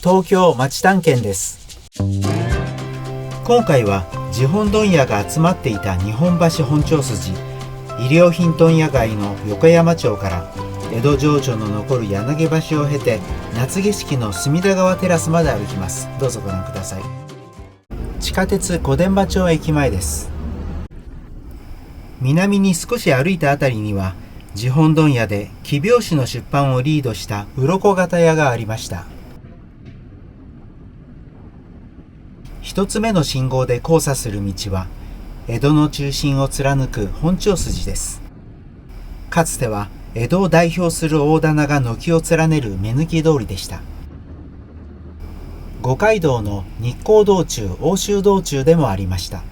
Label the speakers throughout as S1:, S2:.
S1: 東京町探検です。今回は地本問屋が集まっていた日本橋本町筋衣料品問屋街の横山町から江戸情緒の残る柳橋を経て夏景色の隅田川テラスまで歩きます。どうぞご覧ください。地下鉄小伝馬町駅前です。南に少し歩いたあたりには地本問屋で奇拍子の出版をリードした鱗型屋がありました。一つ目の信号で交差する道は江戸の中心を貫く本町筋です。かつては江戸を代表する大店が軒を連ねる目抜き通りでした。五街道の日光道中、奥州道中でもありました。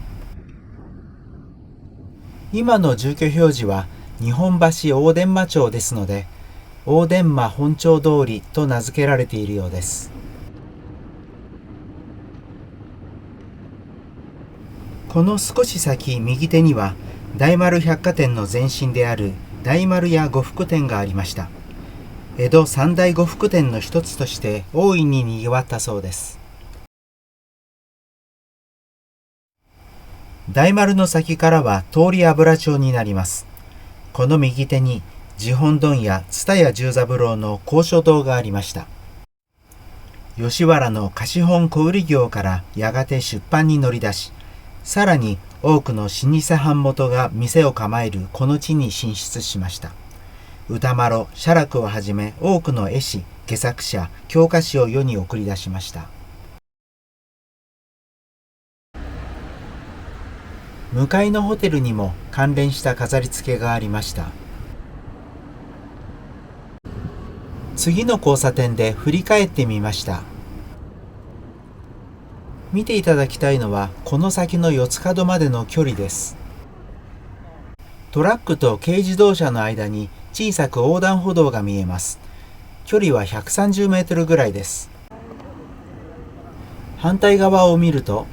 S1: 今の住居表示は日本橋大伝馬町ですので、大伝馬本町通りと名付けられているようです。この少し先右手には大丸百貨店の前身である大丸屋呉服店がありました。江戸三大呉服店の一つとして大いに賑わったそうです。大丸の先からは通り油町になります。この右手に地本問屋蔦屋十三郎の高所堂がありました。吉原の貸本小売業からやがて出版に乗り出し、さらに多くの老舗版元が店を構えるこの地に進出しました。歌麿、写楽をはじめ多くの絵師、戯作者、狂歌師を世に送り出しました。向かいのホテルにも関連した飾り付けがありました。次の交差点で振り返ってみました。見ていただきたいのはこの先の四つ角までの距離です。トラックと軽自動車の間に小さく横断歩道が見えます。距離は130メートルぐらいです。反対側を見ると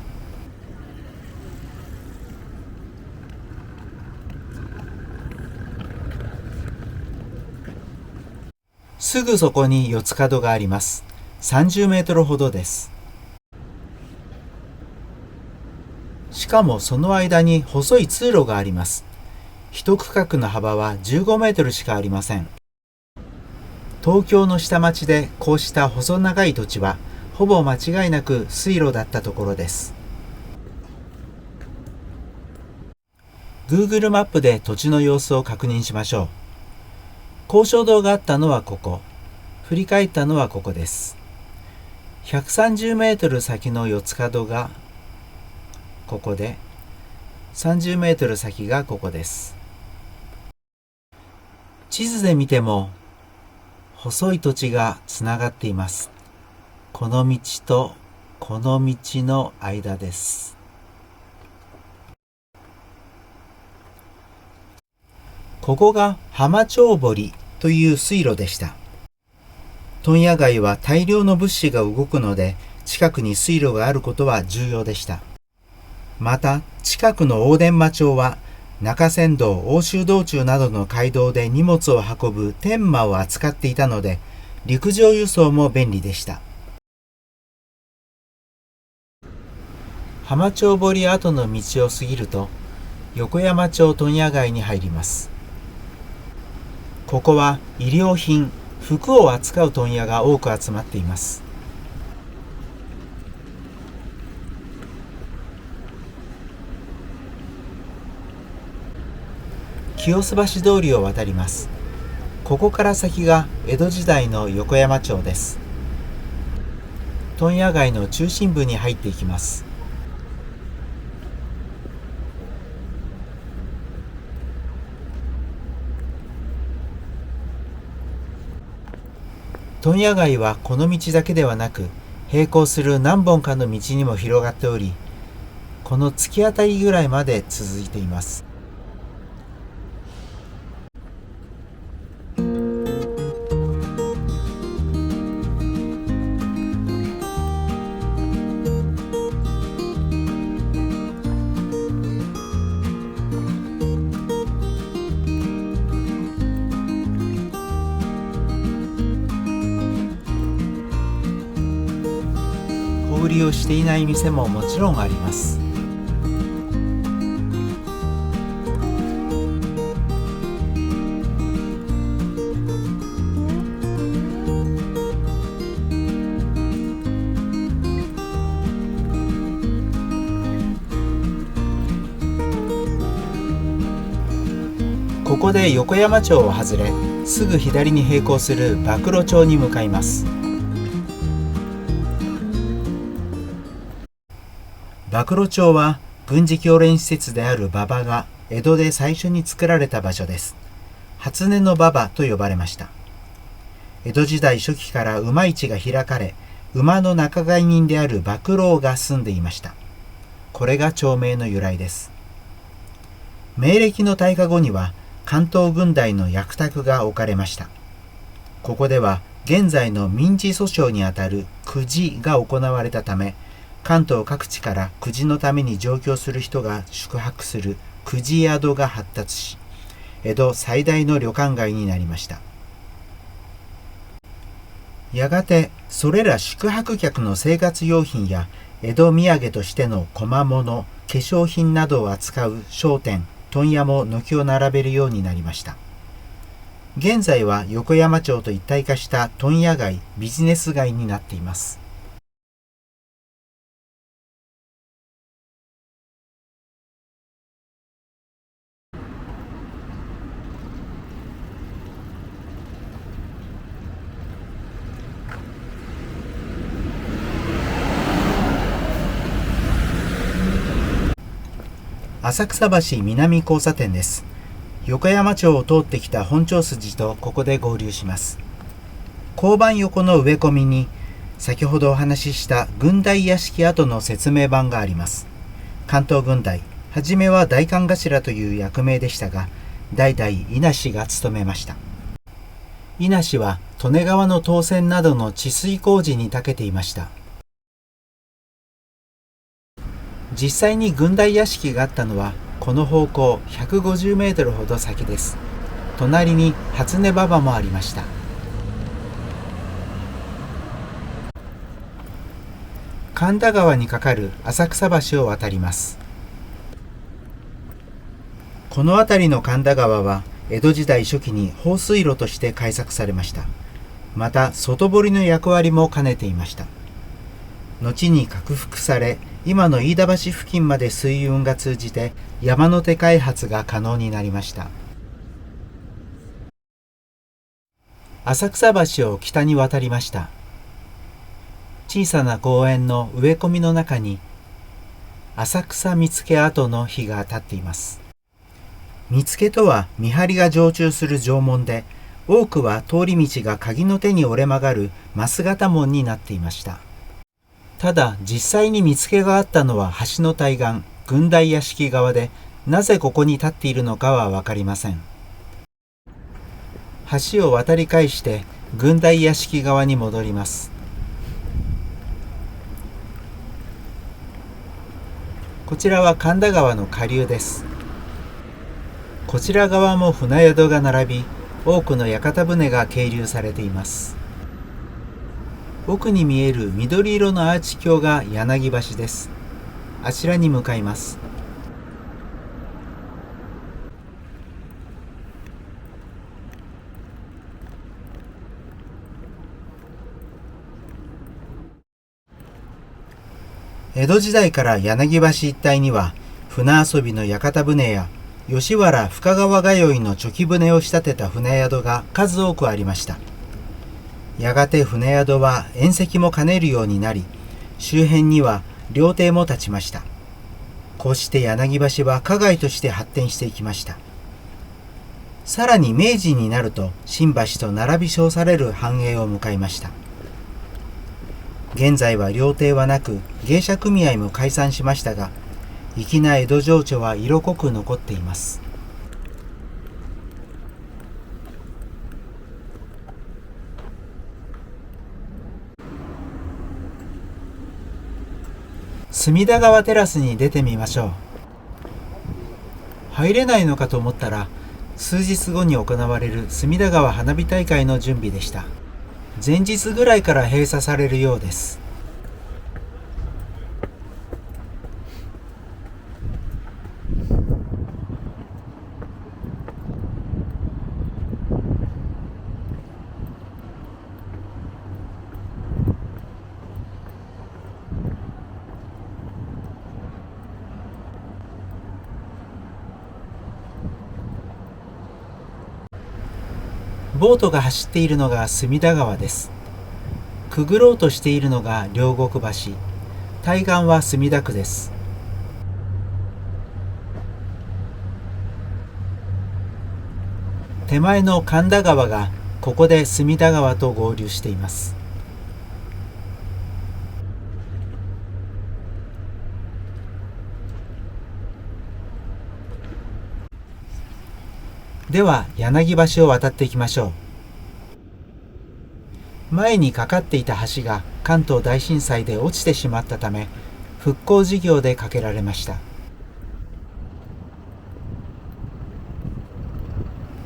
S1: すぐそこに四つ角があります。30メートルほどです。しかもその間に細い通路があります。一区画の幅は15メートルしかありません。東京の下町でこうした細長い土地はほぼ間違いなく水路だったところです。Google マップで土地の様子を確認しましょう。高所堂があったのはここ。振り返ったのはここです。130メートル先の四つ角がここで、30メートル先がここです。地図で見ても細い土地がつながっています。この道とこの道の間です。ここが浜町堀という水路でした。問屋街は大量の物資が動くので、近くに水路があることは重要でした。また、近くの大伝馬町は、中山道、奥州道中などの街道で荷物を運ぶ天馬を扱っていたので、陸上輸送も便利でした。浜町堀跡の道を過ぎると、横山町問屋街に入ります。ここは衣料品、服を扱う問屋が多く集まっています。清洲橋通りを渡ります。ここから先が江戸時代の横山町です。問屋街の中心部に入っていきます。問屋街はこの道だけではなく、並行する何本かの道にも広がっており、この突き当たりぐらいまで続いています。売りをしていない店ももちろんあります。ここで横山町を外れ、すぐ左に並行する馬喰町に向かいます。馬喰町は軍事教練施設である馬場が江戸で最初に作られた場所です。初音の馬場と呼ばれました。江戸時代初期から馬市が開かれ、馬の仲買人である馬喰郎が住んでいました。これが町名の由来です。明暦の大火後には関東郡代の役宅が置かれました。ここでは現在の民事訴訟にあたるくじが行われたため、関東各地からくじのために上京する人が宿泊するくじ宿が発達し、江戸最大の旅館街になりました。やがてそれら宿泊客の生活用品や江戸土産としての小物、化粧品などを扱う商店、問屋も軒を並べるようになりました。現在は横山町と一体化した問屋街、ビジネス街になっています。浅草橋南交差点です。横山町を通ってきた本町筋とここで合流します。交番横の植え込みに先ほどお話しした郡代屋敷跡の説明板があります。関東郡代、はじめは代官頭という役名でしたが、代々伊那氏が務めました。伊那氏は利根川の当選などの治水工事に長けていました。実際に郡代屋敷があったのはこの方向150メートルほど先です。隣に初音馬場もありました。神田川に架かる浅草橋を渡ります。この辺りの神田川は江戸時代初期に放水路として開削されました。また外堀の役割も兼ねていました。後に拡幅され、今の飯田橋付近まで水運が通じて山手開発が可能になりました。浅草橋を北に渡りました。小さな公園の植え込みの中に浅草見附跡の碑が立っています。見附とは見張りが常駐する城門で、多くは通り道が鍵の手に折れ曲がる枡形門になっていました。ただ実際に見附があったのは橋の対岸、郡代屋敷側で、なぜここに立っているのかは分かりません。橋を渡り返して郡代屋敷側に戻ります。こちらは神田川の下流です。こちら側も船宿が並び、多くの屋形船が係留されています。奥に見える緑色のアーチ橋が柳橋です。あちらに向かいます。江戸時代から柳橋一帯には船遊びの屋形船や吉原深川通いの猪木船を仕立てた船宿が数多くありました。やがて船宿は縁石も兼ねるようになり、周辺には料亭も建ちました。こうして柳橋は花街として発展していきました。さらに明治になると新橋と並び称される繁栄を迎えました。現在は料亭はなく芸者組合も解散しましたが、粋な江戸情緒は色濃く残っています。隅田川テラスに出てみましょう。入れないのかと思ったら、数日後に行われる隅田川花火大会の準備でした。前日ぐらいから閉鎖されるようです。ボートが走っているのが隅田川です。くぐろうとしているのが両国橋、対岸は墨田区です。手前の神田川がここで隅田川と合流しています。では柳橋を渡っていきましょう。前にかかっていた橋が関東大震災で落ちてしまったため、復興事業で架けられました。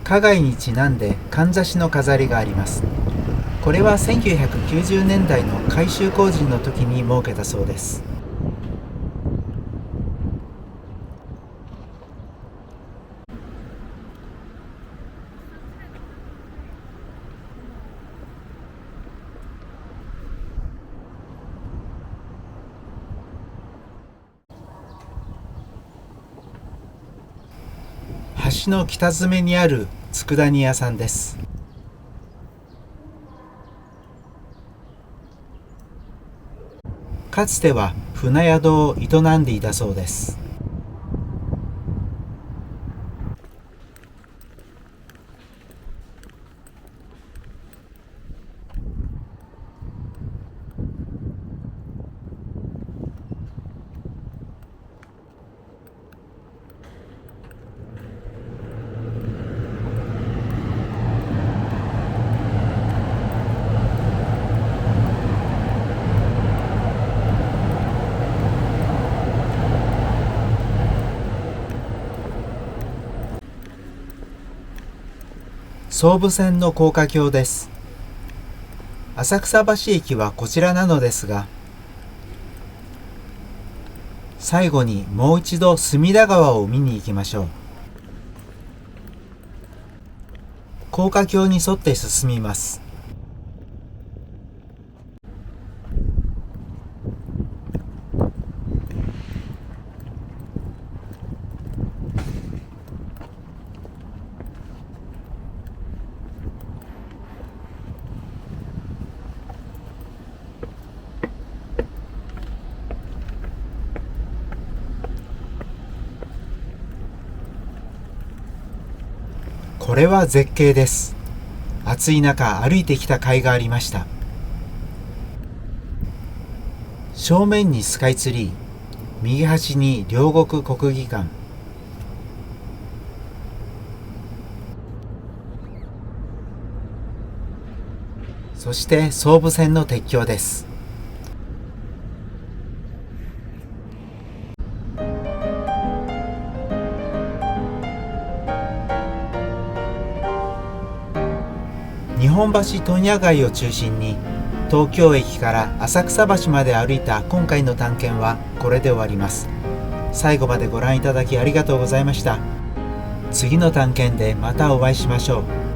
S1: 花街にちなんでかんざしの飾りがあります。これは1990年代の改修工事の時に設けたそうです。橋の北詰にある佃煮屋さんです。かつては船宿を営んでいたそうです。総武線の高架橋です。浅草橋駅はこちらなのですが、最後にもう一度隅田川を見に行きましょう。高架橋に沿って進みます。これは絶景です。暑い中歩いてきた甲斐がありました。正面にスカイツリー、右端に両国国技館、そして総武線の鉄橋です。日本橋問屋街を中心に東京駅から浅草橋まで歩いた今回の探検はこれで終わります。最後までご覧いただきありがとうございました。次の探検でまたお会いしましょう。